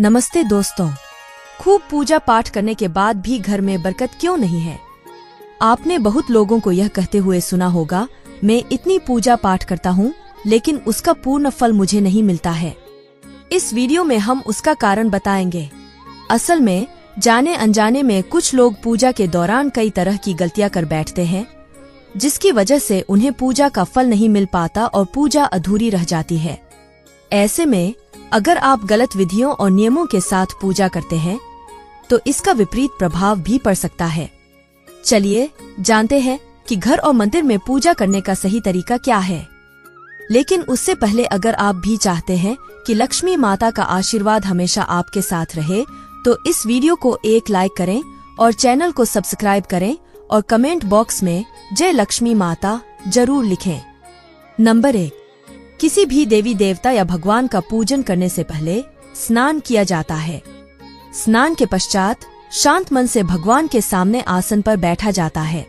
नमस्ते दोस्तों। खूब पूजा पाठ करने के बाद भी घर में बरकत क्यों नहीं है? आपने बहुत लोगों को यह कहते हुए सुना होगा, मैं इतनी पूजा पाठ करता हूँ लेकिन उसका पूर्ण फल मुझे नहीं मिलता है। इस वीडियो में हम उसका कारण बताएंगे। असल में जाने अनजाने में कुछ लोग पूजा के दौरान कई तरह की गलतियां कर बैठते हैं, जिसकी वजह से उन्हें पूजा का फल नहीं मिल पाता और पूजा अधूरी रह जाती है। ऐसे में अगर आप गलत विधियों और नियमों के साथ पूजा करते हैं तो इसका विपरीत प्रभाव भी पड़ सकता है। चलिए जानते हैं कि घर और मंदिर में पूजा करने का सही तरीका क्या है। लेकिन उससे पहले अगर आप भी चाहते हैं कि लक्ष्मी माता का आशीर्वाद हमेशा आपके साथ रहे तो इस वीडियो को एक लाइक करें और चैनल को सब्सक्राइब करें और कमेंट बॉक्स में जय लक्ष्मी माता जरूर लिखें। नंबर 1, किसी भी देवी देवता या भगवान का पूजन करने से पहले स्नान किया जाता है। स्नान के पश्चात शांत मन से भगवान के सामने आसन पर बैठा जाता है।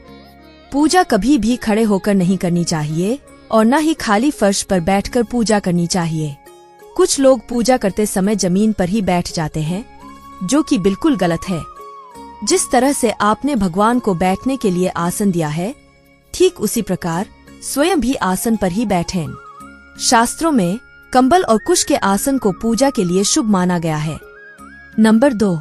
पूजा कभी भी खड़े होकर नहीं करनी चाहिए और न ही खाली फर्श पर बैठकर पूजा करनी चाहिए। कुछ लोग पूजा करते समय जमीन पर ही बैठ जाते हैं, जो कि बिल्कुल गलत है। जिस तरह से आपने भगवान को बैठने के लिए आसन दिया है, ठीक उसी प्रकार स्वयं भी आसन पर ही बैठें। शास्त्रों में कंबल और कुश के आसन को पूजा के लिए शुभ माना गया है। नंबर 2,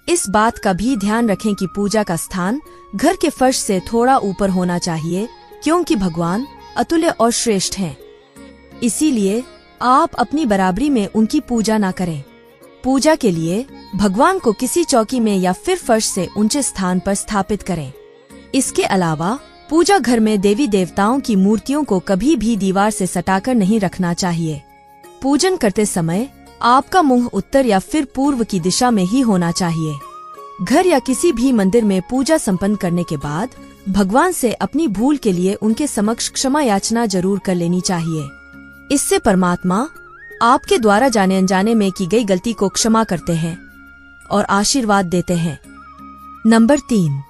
इस बात का भी ध्यान रखें कि पूजा का स्थान घर के फर्श से थोड़ा ऊपर होना चाहिए, क्योंकि भगवान अतुल्य और श्रेष्ठ हैं। इसीलिए आप अपनी बराबरी में उनकी पूजा ना करें। पूजा के लिए भगवान को किसी चौकी में या फिर फर्श से ऊंचे स्थान पर स्थापित करें। इसके अलावा पूजा घर में देवी देवताओं की मूर्तियों को कभी भी दीवार से सटाकर नहीं रखना चाहिए। पूजन करते समय आपका मुंह उत्तर या फिर पूर्व की दिशा में ही होना चाहिए। घर या किसी भी मंदिर में पूजा संपन्न करने के बाद भगवान से अपनी भूल के लिए उनके समक्ष क्षमा याचना जरूर कर लेनी चाहिए। इससे परमात्मा आपके द्वारा जाने अनजाने में की गई गलती को क्षमा करते हैं और आशीर्वाद देते हैं। नंबर 3,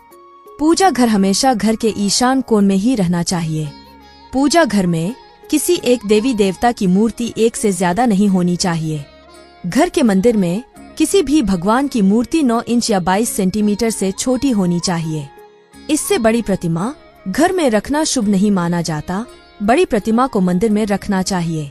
पूजा घर हमेशा घर के ईशान कोण में ही रहना चाहिए। पूजा घर में किसी एक देवी देवता की मूर्ति एक से ज्यादा नहीं होनी चाहिए। घर के मंदिर में किसी भी भगवान की मूर्ति 9 इंच या 22 सेंटीमीटर से छोटी होनी चाहिए। इससे बड़ी प्रतिमा घर में रखना शुभ नहीं माना जाता। बड़ी प्रतिमा को मंदिर में रखना चाहिए।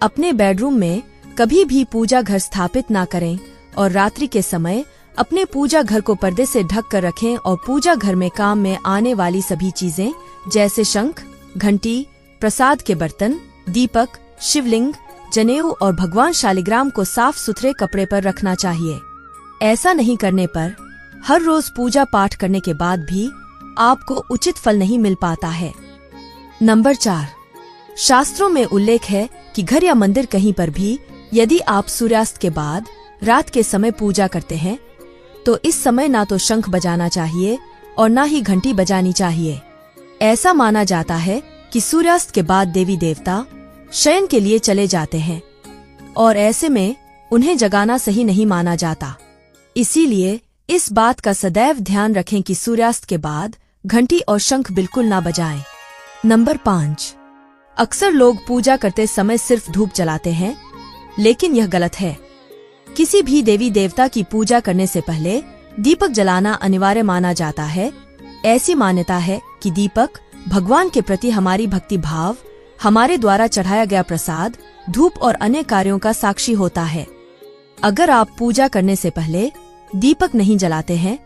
अपने बेडरूम में कभी भी पूजा घर स्थापित ना करें और रात्रि के समय अपने पूजा घर को पर्दे से ढक कर रखें और पूजा घर में काम में आने वाली सभी चीजें जैसे शंख, घंटी, प्रसाद के बर्तन, दीपक, शिवलिंग, जनेऊ और भगवान शालिग्राम को साफ सुथरे कपड़े पर रखना चाहिए। ऐसा नहीं करने पर हर रोज पूजा पाठ करने के बाद भी आपको उचित फल नहीं मिल पाता है। नंबर 4, शास्त्रों में उल्लेख है कि घर या मंदिर कहीं पर भी यदि आप सूर्यास्त के बाद रात के समय पूजा करते हैं तो इस समय ना तो शंख बजाना चाहिए और ना ही घंटी बजानी चाहिए। ऐसा माना जाता है कि सूर्यास्त के बाद देवी देवता शयन के लिए चले जाते हैं और ऐसे में उन्हें जगाना सही नहीं माना जाता। इसीलिए इस बात का सदैव ध्यान रखें कि सूर्यास्त के बाद घंटी और शंख बिल्कुल ना बजाएं। नंबर 5, अक्सर लोग पूजा करते समय सिर्फ धूप जलाते हैं, लेकिन यह गलत है। किसी भी देवी देवता की पूजा करने से पहले दीपक जलाना अनिवार्य माना जाता है। ऐसी मान्यता है कि दीपक भगवान के प्रति हमारी भक्ति भाव, हमारे द्वारा चढ़ाया गया प्रसाद, धूप और अन्य कार्यों का साक्षी होता है। अगर आप पूजा करने से पहले दीपक नहीं जलाते हैं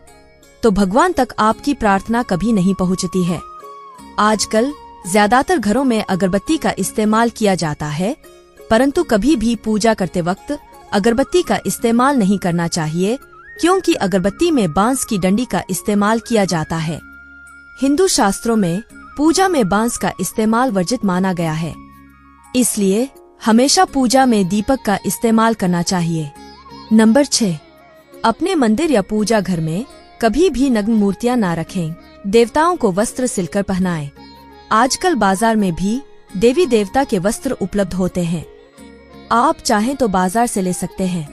तो भगवान तक आपकी प्रार्थना कभी नहीं पहुंचती है। आजकल ज्यादातर घरों में अगरबत्ती का इस्तेमाल किया जाता है, परंतु कभी भी पूजा करते वक्त अगरबत्ती का इस्तेमाल नहीं करना चाहिए, क्योंकि अगरबत्ती में बांस की डंडी का इस्तेमाल किया जाता है। हिंदू शास्त्रों में पूजा में बांस का इस्तेमाल वर्जित माना गया है। इसलिए हमेशा पूजा में दीपक का इस्तेमाल करना चाहिए। नंबर 6, अपने मंदिर या पूजा घर में कभी भी नग्न मूर्तियां ना रखें। देवताओं को वस्त्र सिलकर पहनाएं। आजकल बाजार में भी देवी देवता के वस्त्र उपलब्ध होते हैं, आप चाहें तो बाजार से ले सकते हैं।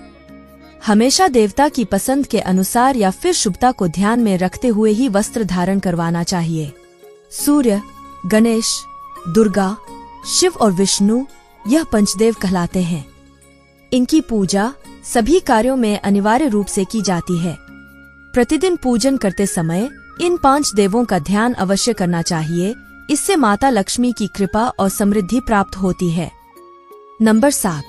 हमेशा देवता की पसंद के अनुसार या फिर शुभता को ध्यान में रखते हुए ही वस्त्र धारण करवाना चाहिए। सूर्य, गणेश, दुर्गा, शिव और विष्णु यह पंचदेव कहलाते हैं। इनकी पूजा सभी कार्यों में अनिवार्य रूप से की जाती है। प्रतिदिन पूजन करते समय इन 5 देवों का ध्यान अवश्य करना चाहिए। इससे माता लक्ष्मी की कृपा और समृद्धि प्राप्त होती है। नंबर 7,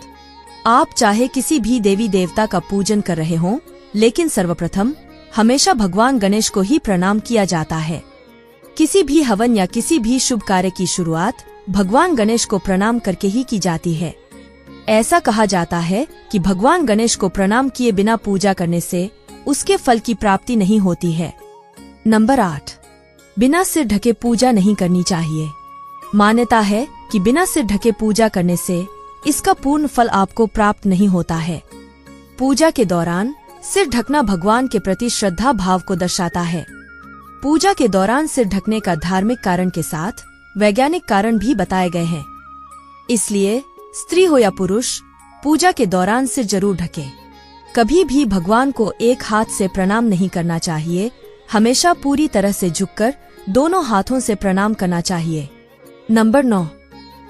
आप चाहे किसी भी देवी देवता का पूजन कर रहे हों, लेकिन सर्वप्रथम हमेशा भगवान गणेश को ही प्रणाम किया जाता है। किसी भी हवन या किसी भी शुभ कार्य की शुरुआत भगवान गणेश को प्रणाम करके ही की जाती है। ऐसा कहा जाता है कि भगवान गणेश को प्रणाम किए बिना पूजा करने से उसके फल की प्राप्ति नहीं होती है। नंबर 8, बिना सिर ढके पूजा नहीं करनी चाहिए। मान्यता है कि बिना सिर ढके पूजा करने से इसका पूर्ण फल आपको प्राप्त नहीं होता है। पूजा के दौरान सिर ढकना भगवान के प्रति श्रद्धा भाव को दर्शाता है। पूजा के दौरान सिर ढकने का धार्मिक कारण के साथ वैज्ञानिक कारण भी बताए गए हैं। इसलिए स्त्री हो या पुरुष पूजा के दौरान सिर जरूर ढके। कभी भी भगवान को एक हाथ से प्रणाम नहीं करना चाहिए। हमेशा पूरी तरह से झुककर दोनों हाथों से प्रणाम करना चाहिए। नंबर 9,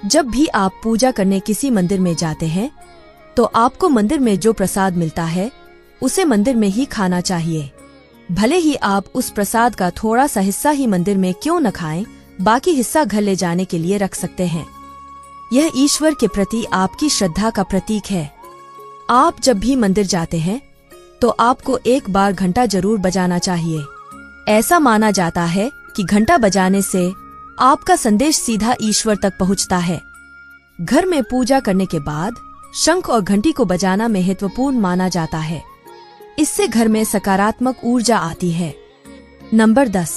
जब भी आप पूजा करने किसी मंदिर में जाते हैं तो आपको मंदिर में जो प्रसाद मिलता है उसे मंदिर में ही खाना चाहिए। भले ही आप उस प्रसाद का थोड़ा सा हिस्सा ही मंदिर में क्यों न खाएं, बाकी हिस्सा घर ले जाने के लिए रख सकते हैं। यह ईश्वर के प्रति आपकी श्रद्धा का प्रतीक है। आप जब भी मंदिर जाते हैं तो आपको एक बार घंटा जरूर बजाना चाहिए। ऐसा माना जाता है कि घंटा बजाने से आपका संदेश सीधा ईश्वर तक पहुंचता है। घर में पूजा करने के बाद शंख और घंटी को बजाना महत्वपूर्ण माना जाता है। इससे घर में सकारात्मक ऊर्जा आती है। नंबर 10,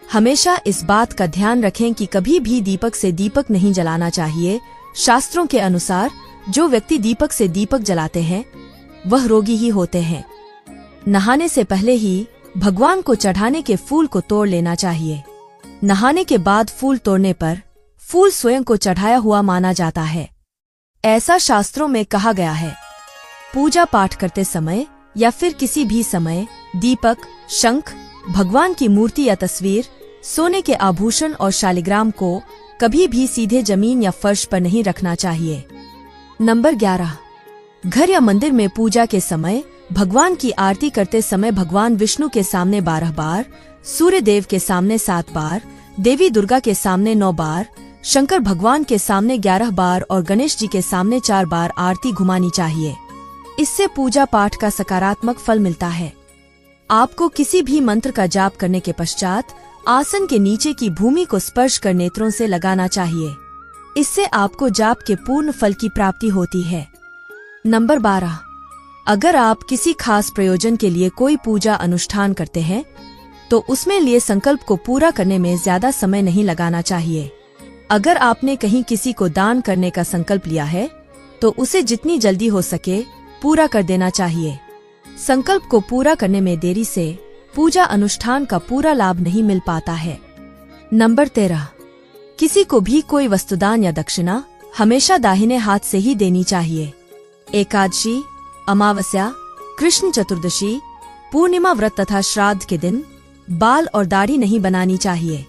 हमेशा इस बात का ध्यान रखें कि कभी भी दीपक से दीपक नहीं जलाना चाहिए। शास्त्रों के अनुसार जो व्यक्ति दीपक से दीपक जलाते हैं वह रोगी ही होते हैं। नहाने से पहले ही भगवान को चढ़ाने के फूल को तोड़ लेना चाहिए। नहाने के बाद फूल तोड़ने पर फूल स्वयं को चढ़ाया हुआ माना जाता है। ऐसा शास्त्रों में कहा गया है। पूजा पाठ करते समय या फिर किसी भी समय दीपक, शंख, भगवान की मूर्ति या तस्वीर, सोने के आभूषण और शालिग्राम को कभी भी सीधे जमीन या फर्श पर नहीं रखना चाहिए। नंबर 11, घर या मंदिर में पूजा के समय भगवान की आरती करते समय भगवान विष्णु के सामने 12 बार, सूर्य देव के सामने 7 बार, देवी दुर्गा के सामने 9 बार, शंकर भगवान के सामने 11 बार और गणेश जी के सामने 4 बार आरती घुमानी चाहिए। इससे पूजा पाठ का सकारात्मक फल मिलता है। आपको किसी भी मंत्र का जाप करने के पश्चात आसन के नीचे की भूमि को स्पर्श कर नेत्रों से लगाना चाहिए। इससे आपको जाप के पूर्ण फल की प्राप्ति होती है। नंबर 12, अगर आप किसी खास प्रयोजन के लिए कोई पूजा अनुष्ठान करते हैं तो उसमें लिए संकल्प को पूरा करने में ज्यादा समय नहीं लगाना चाहिए। अगर आपने कहीं किसी को दान करने का संकल्प लिया है तो उसे जितनी जल्दी हो सके पूरा कर देना चाहिए। संकल्प को पूरा करने में देरी से पूजा अनुष्ठान का पूरा लाभ नहीं मिल पाता है। नंबर 13, किसी को भी कोई वस्तुदान या दक्षिणा हमेशा दाहिने हाथ से ही देनी चाहिए। एकादशी, अमावस्या, कृष्ण चतुर्दशी, पूर्णिमा व्रत तथा श्राद्ध के दिन बाल और दाढ़ी नहीं बनानी चाहिए।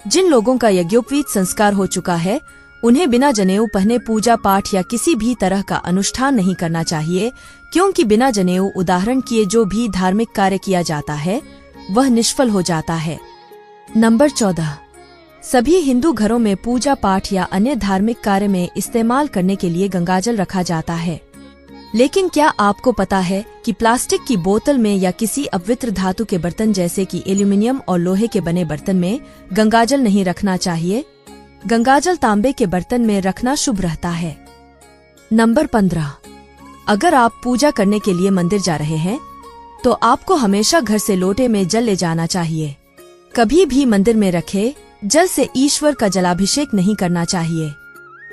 जिन लोगों का यज्ञोपवीत संस्कार हो चुका है उन्हें बिना जनेऊ पहने पूजा पाठ या किसी भी तरह का अनुष्ठान नहीं करना चाहिए, क्योंकि बिना जनेऊ उदाहरण किए जो भी धार्मिक कार्य किया जाता है वह निष्फल हो जाता है। नंबर 14, सभी हिंदू घरों में पूजा पाठ या अन्य धार्मिक कार्य में इस्तेमाल करने के लिए गंगाजल रखा जाता है। लेकिन क्या आपको पता है कि प्लास्टिक की बोतल में या किसी अपवित्र धातु के बर्तन जैसे कि एल्यूमिनियम और लोहे के बने बर्तन में गंगाजल नहीं रखना चाहिए। गंगाजल तांबे के बर्तन में रखना शुभ रहता है। नंबर 15, अगर आप पूजा करने के लिए मंदिर जा रहे हैं तो आपको हमेशा घर से लोटे में जल ले जाना चाहिए। कभी भी मंदिर में रखे जल से ईश्वर का जलाभिषेक नहीं करना चाहिए।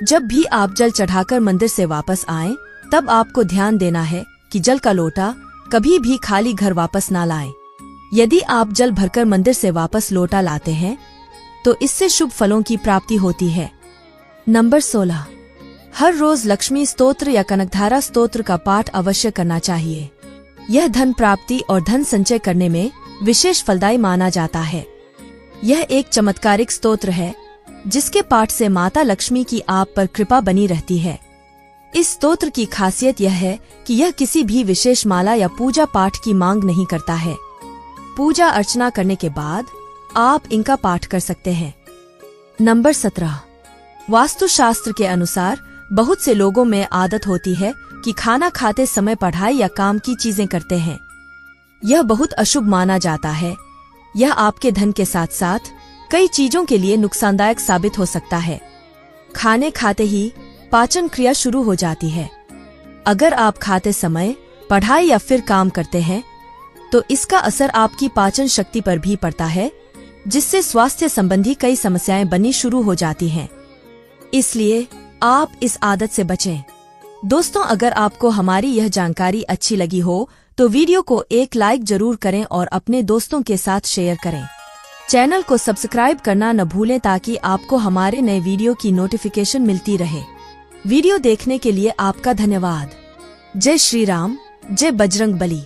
जब भी आप जल चढ़ाकर मंदिर से वापस आएं, तब आपको ध्यान देना है कि जल का लोटा कभी भी खाली घर वापस ना लाएं। यदि आप जल भरकर मंदिर से वापस लोटा लाते हैं तो इससे शुभ फलों की प्राप्ति होती है। नंबर 16, हर रोज लक्ष्मी स्तोत्र या कनकधारा स्तोत्र का पाठ अवश्य करना चाहिए। यह धन प्राप्ति और धन संचय करने में विशेष फलदायी माना जाता है। यह एक चमत्कारिक स्तोत्र है जिसके पाठ से माता लक्ष्मी की आप पर कृपा बनी रहती है। इस स्तोत्र की खासियत यह है कि यह किसी भी विशेष माला या पूजा पाठ की मांग नहीं करता है। पूजा अर्चना करने के बाद आप इनका पाठ कर सकते हैं। नंबर 17। वास्तुशास्त्र के अनुसार बहुत से लोगों में आदत होती है कि खाना खाते समय पढ़ाई या काम की चीजें करते हैं। यह बहुत अशुभ माना जाता है। यह आपके धन के साथ साथ कई चीजों के लिए नुकसानदायक साबित हो सकता है। खाने खाते ही पाचन क्रिया शुरू हो जाती है। अगर आप खाते समय पढ़ाई या फिर काम करते हैं तो इसका असर आपकी पाचन शक्ति पर भी पड़ता है, जिससे स्वास्थ्य संबंधी कई समस्याएं बननी शुरू हो जाती हैं। इसलिए आप इस आदत से बचें। दोस्तों, अगर आपको हमारी यह जानकारी अच्छी लगी हो तो वीडियो को एक लाइक जरूर करें और अपने दोस्तों के साथ शेयर करें। चैनल को सब्सक्राइब करना न भूलें ताकि आपको हमारे नए वीडियो की नोटिफिकेशन मिलती रहे। वीडियो देखने के लिए आपका धन्यवाद। जय श्री राम, जय बजरंग बली।